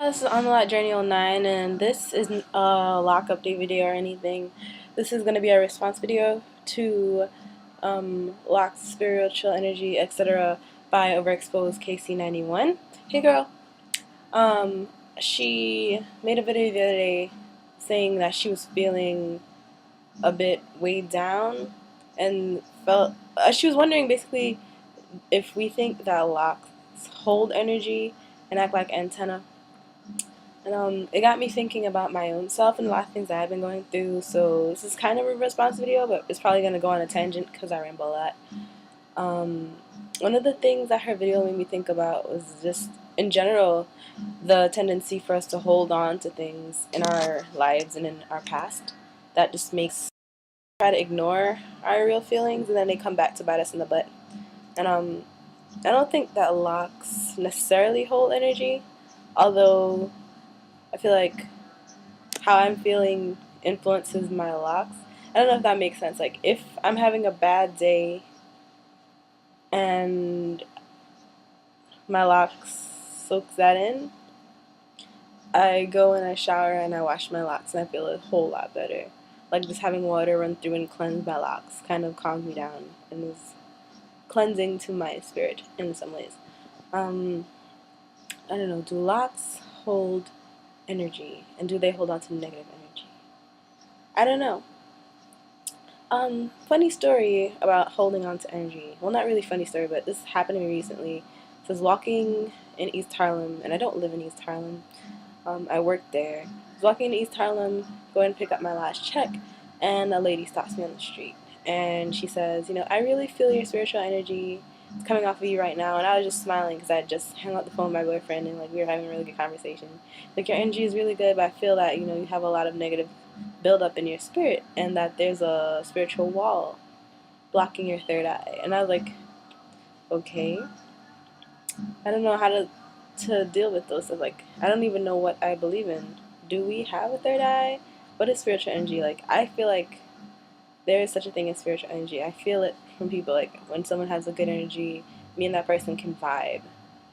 This is on the lot journey 09, and this isn't a lock update video or anything. This is going to be a response video to Lock's Spiritual Energy, etc. by Overexposed KC91. Hey girl. She made a video the other day saying that she was feeling a bit weighed down and felt she was wondering basically if we think that locks hold energy and act like antenna. And it got me thinking about my own self and a lot of things that I've been going through. So this is kind of a response video, but it's probably going to go on a tangent because I ramble a lot. One of the things that her video made me think about was just, in general, the tendency for us to hold on to things in our lives and in our past that just makes us try to ignore our real feelings, and then they come back to bite us in the butt. And I don't think that locks necessarily hold energy, although I feel like how I'm feeling influences my locks. I don't know if that makes sense. Like, if I'm having a bad day and my locks soaks that in, I go and I shower and I wash my locks and I feel a whole lot better. Like, just having water run through and cleanse my locks kind of calms me down and is cleansing to my spirit in some ways. I don't know, do locks hold energy, and do they hold on to negative energy? I don't know. Funny story about holding on to energy. Well, not really funny story, but this happened to me recently. So I was walking in East Harlem, and I don't live in East Harlem. I work there. I was walking in East Harlem, going to pick up my last check, and a lady stops me on the street. And she says, I really feel your spiritual energy. It's coming off of you right now. And I was just smiling because I had just hung up the phone with my boyfriend, and we were having a really good conversation. Like, your energy is really good, but I feel that, you have a lot of negative build up in your spirit, and that there's a spiritual wall blocking your third eye. And I was like, okay, I don't know how to deal with those. So, like, I don't even know what I believe in. Do we have a third eye? What is spiritual energy? Like, I feel like there is such a thing as spiritual energy. I feel it from people. Like, when someone has a good energy, me and that person can vibe.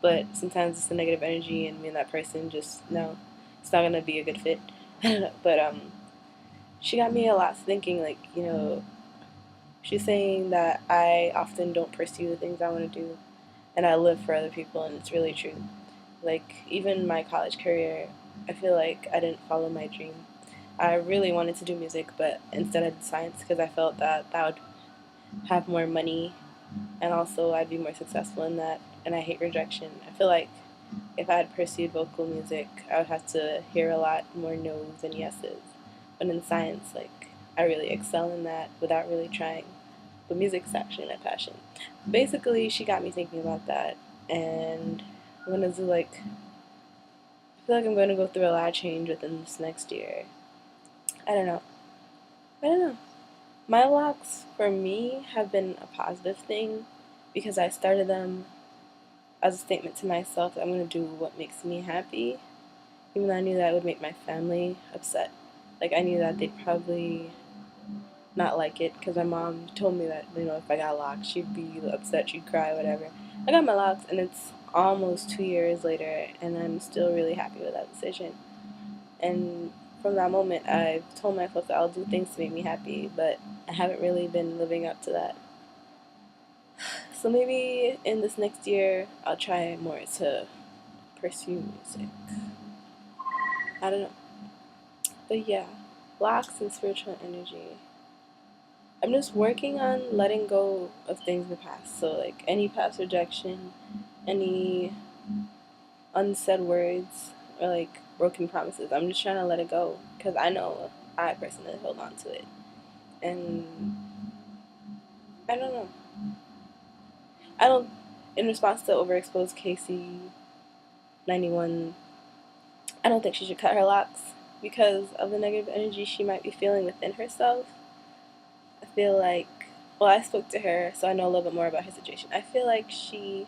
But sometimes it's a negative energy, and me and that person just, no, it's not gonna be a good fit. But she got me a lot thinking. Like, she's saying that I often don't pursue the things I want to do, and I live for other people, and it's really true. Like, even my college career, I feel like I didn't follow my dream. I really wanted to do music, but instead I did science because I felt that that would have more money, and also I'd be more successful in that, and I hate rejection. I feel like if I had pursued vocal music, I would have to hear a lot more no's than yeses. But in science, like, I really excel in that without really trying. But music's actually my passion. Basically, she got me thinking about that, and I'm gonna do, like, I feel like I'm gonna go through a lot of change within this next year. I don't know. I don't know. My locks, for me, have been a positive thing because I started them as a statement to myself that I'm going to do what makes me happy, even though I knew that would make my family upset. Like, I knew that they'd probably not like it because my mom told me that, if I got locks, she'd be upset, she'd cry, whatever. I got my locks, and it's almost 2 years later, and I'm still really happy with that decision. And from that moment, I've told myself that I'll do things to make me happy, but I haven't really been living up to that. So maybe in this next year, I'll try more to pursue music. I don't know. But yeah, locks and spiritual energy. I'm just working on letting go of things in the past. So, like, any past rejection, any unsaid words, or like broken promises. I'm just trying to let it go because I know I personally hold on to it. And I don't know. I don't, in response to overexposed KC91, I don't think she should cut her locks because of the negative energy she might be feeling within herself. I feel like, well, I spoke to her, so I know a little bit more about her situation. I feel like she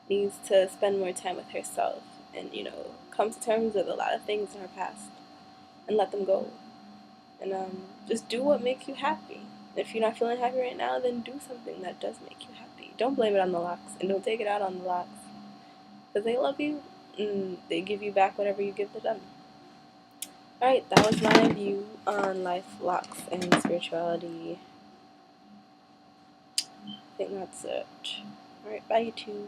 needs to spend more time with herself and, come to terms with a lot of things in her past and let them go. And just do what makes you happy. If you're not feeling happy right now, then do something that does make you happy. Don't blame it on the locks, and don't take it out on the locks because they love you. they give you back whatever you give to them. Alright, that was my view on life, locs, and spirituality. I think that's it. Alright, bye YouTube.